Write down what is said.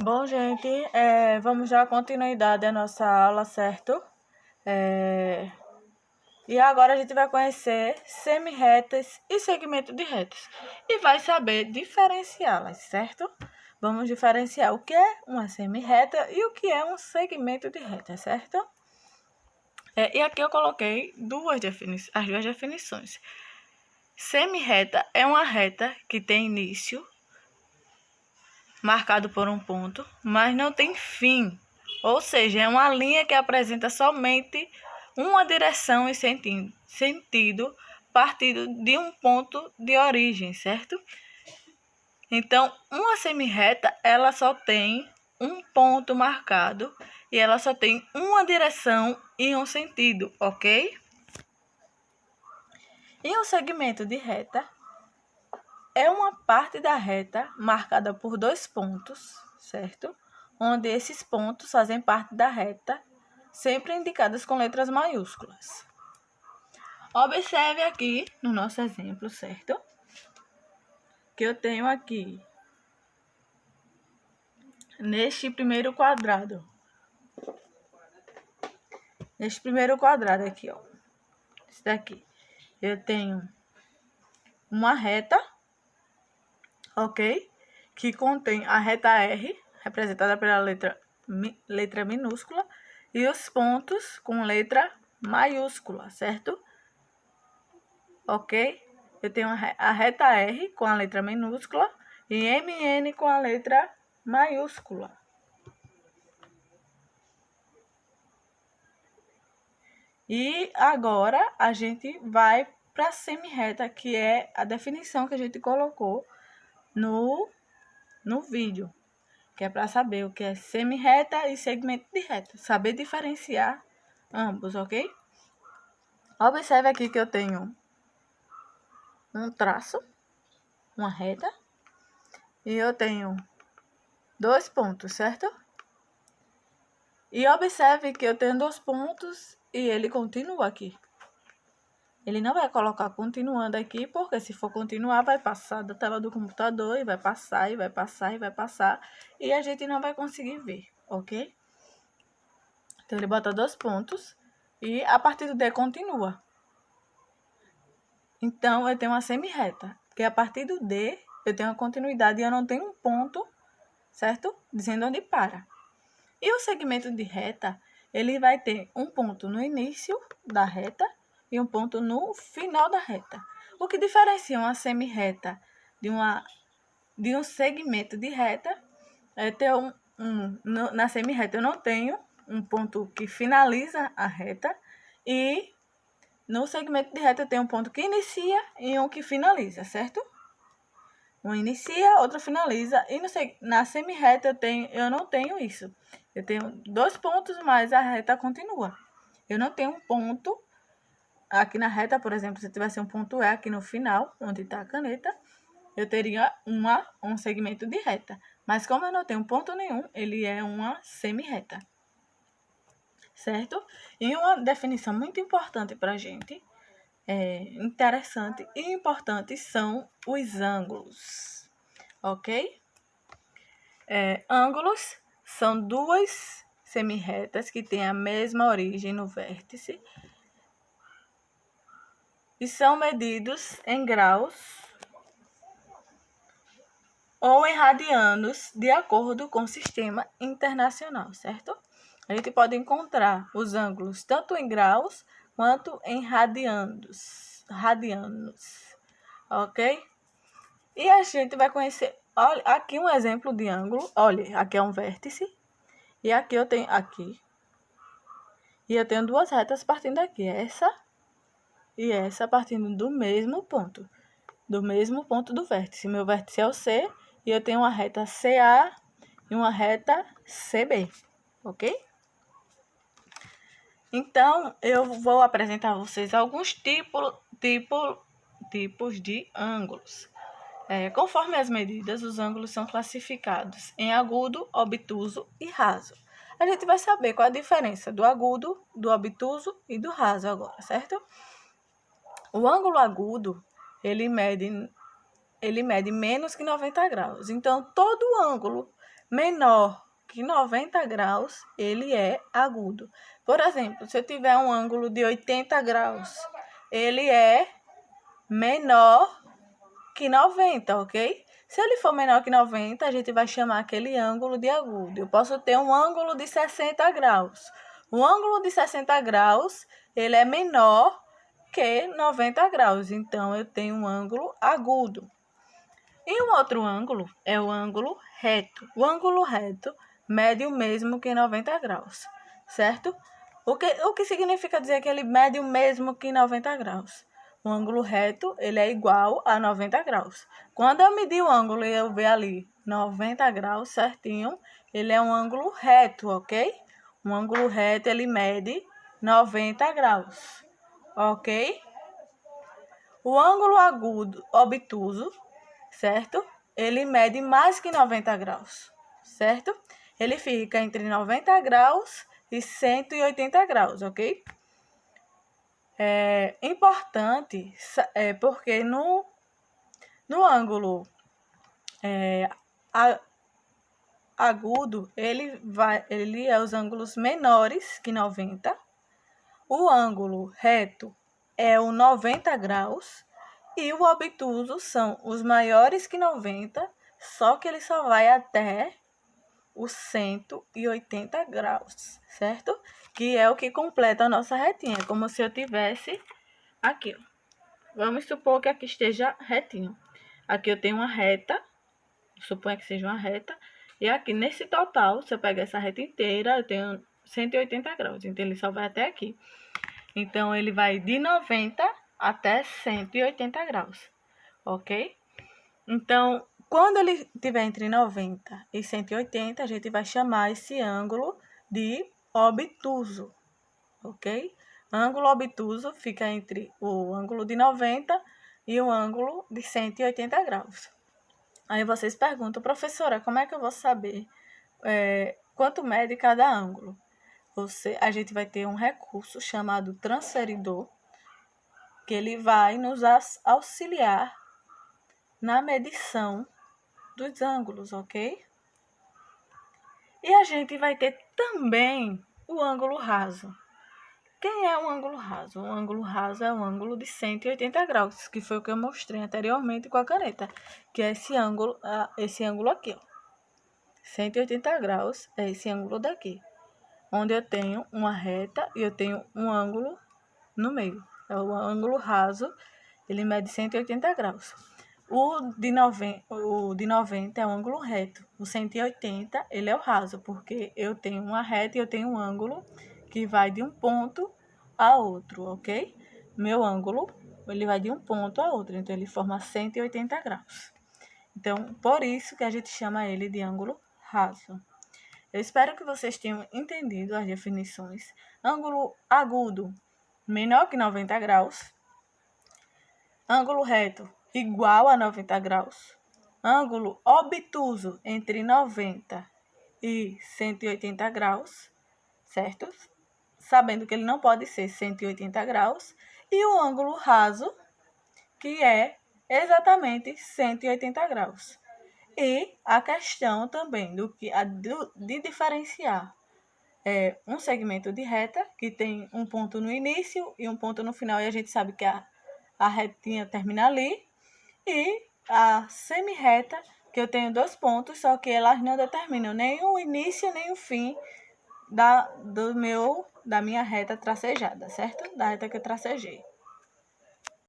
Bom, gente, vamos dar continuidade à nossa aula, certo? E agora a gente vai conhecer semi-retas e segmento de retas. E vai saber diferenciá-las, certo? Vamos diferenciar o que é uma semi-reta e o que é um segmento de reta, certo? E aqui eu coloquei as duas definições. Semi-reta é uma reta que tem início marcado por um ponto, mas não tem fim. Ou seja, é uma linha que apresenta somente uma direção e sentido partindo de um ponto de origem, certo? Então, uma semirreta, ela só tem um ponto marcado e ela só tem uma direção e um sentido, ok? E um segmento de reta é uma parte da reta marcada por dois pontos, certo? Onde esses pontos fazem parte da reta, sempre indicadas com letras maiúsculas. Observe aqui no nosso exemplo, certo? Que eu tenho aqui, neste primeiro quadrado. Neste primeiro quadrado aqui, ó. Esse daqui. Eu tenho uma reta, ok? Que contém a reta R, representada pela letra minúscula, e os pontos com letra maiúscula, certo? Ok? Eu tenho a reta R com a letra minúscula e MN com a letra maiúscula. E agora a gente vai para a semirreta, que é a definição que a gente colocou no vídeo, que é para saber o que é semirreta e segmento de reta, saber diferenciar ambos, ok? Observe aqui que eu tenho um traço, uma reta, e eu tenho dois pontos, certo? E observe que eu tenho dois pontos e ele continua aqui. Ele não vai colocar continuando aqui, porque se for continuar, vai passar da tela do computador e vai passar, e vai passar, e vai passar, e a gente não vai conseguir ver, ok? Então, ele bota dois pontos e a partir do D continua. Então, eu tenho uma semirreta, porque a partir do D eu tenho uma continuidade e eu não tenho um ponto, certo? Dizendo onde para. E o segmento de reta, ele vai ter um ponto no início da reta e um ponto no final da reta. O que diferencia uma semirreta de um segmento de reta é ter na semirreta eu não tenho um ponto que finaliza a reta e no segmento de reta eu tenho um ponto que inicia e um que finaliza, certo? Um inicia, outro finaliza. E na semirreta eu não tenho isso. Eu tenho dois pontos, mas a reta continua. Eu não tenho um ponto aqui na reta, por exemplo, se tivesse um ponto E aqui no final, onde está a caneta, eu teria um segmento de reta. Mas como eu não tenho ponto nenhum, ele é uma semirreta. Certo? E uma definição muito importante para a gente, interessante e importante, são os ângulos. Ok? Ângulos são duas semirretas que têm a mesma origem no vértice e são medidos em graus ou em radianos de acordo com o sistema internacional, certo? A gente pode encontrar os ângulos tanto em graus quanto em radianos, ok? E a gente vai conhecer, olha, aqui um exemplo de ângulo, olha, aqui é um vértice, e aqui eu tenho, e eu tenho duas retas partindo aqui, essa e essa partindo do mesmo ponto do vértice. Meu vértice é o C, e eu tenho uma reta CA e uma reta CB, ok? Então, eu vou apresentar a vocês alguns tipos de ângulos. Conforme as medidas, os ângulos são classificados em agudo, obtuso e raso. A gente vai saber qual a diferença do agudo, do obtuso e do raso agora, certo? O ângulo agudo, ele mede menos que 90 graus. Então, todo ângulo menor que 90 graus, ele é agudo. Por exemplo, se eu tiver um ângulo de 80 graus, ele é menor que 90, ok? Se ele for menor que 90, a gente vai chamar aquele ângulo de agudo. Eu posso ter um ângulo de 60 graus. O ângulo de 60 graus, ele é menor que 90 graus. Então, eu tenho um ângulo agudo. E um outro ângulo é o ângulo reto. O ângulo reto mede o mesmo que 90 graus, certo? O que significa dizer que ele mede o mesmo que 90 graus? O ângulo reto, ele é igual a 90 graus. Quando eu medir o ângulo e eu ver ali 90 graus certinho, ele é um ângulo reto, ok? Um ângulo reto, ele mede 90 graus, ok? O ângulo agudo, obtuso, certo? Ele mede mais que 90 graus, certo? Ele fica entre 90 graus e 180 graus, ok? É importante porque no ângulo agudo, ele é os ângulos menores que 90. O ângulo reto é o 90 graus e o obtuso são os maiores que 90, só que ele só vai até os 180 graus, certo? Que é o que completa a nossa retinha, como se eu tivesse aqui, ó. Vamos supor que aqui esteja retinho. Aqui eu tenho uma reta, suponha que seja uma reta, e aqui nesse total, se eu pegar essa reta inteira, eu tenho 180 graus, então ele só vai até aqui. Então, ele vai de 90 até 180 graus, ok? Então, quando ele estiver entre 90 e 180, a gente vai chamar esse ângulo de obtuso, ok? Ângulo obtuso fica entre o ângulo de 90 e o ângulo de 180 graus. Aí vocês perguntam, professora, como é que eu vou saber quanto mede cada ângulo? A gente vai ter um recurso chamado transferidor, que ele vai nos auxiliar na medição dos ângulos, ok? E a gente vai ter também o ângulo raso. Quem é o ângulo raso? O ângulo raso é o ângulo de 180 graus, que foi o que eu mostrei anteriormente com a caneta, que é esse ângulo aqui, ó. 180 graus é esse ângulo daqui, onde eu tenho uma reta e eu tenho um ângulo no meio. É o ângulo raso, ele mede 180 graus. O de 90 é o ângulo reto. O 180, ele é o raso, porque eu tenho uma reta e eu tenho um ângulo que vai de um ponto a outro, ok? Meu ângulo, ele vai de um ponto a outro, então ele forma 180 graus. Então, por isso que a gente chama ele de ângulo raso. Eu espero que vocês tenham entendido as definições. Ângulo agudo, menor que 90 graus. Ângulo reto, igual a 90 graus. Ângulo obtuso, entre 90 e 180 graus, certo? Sabendo que ele não pode ser 180 graus. E o ângulo raso, que é exatamente 180 graus. E a questão também de diferenciar um segmento de reta, que tem um ponto no início e um ponto no final, e a gente sabe que a retinha termina ali, e a semi-reta, que eu tenho 2 pontos, só que elas não determinam nem o início nem o fim da minha reta tracejada, certo? Da reta que eu tracejei.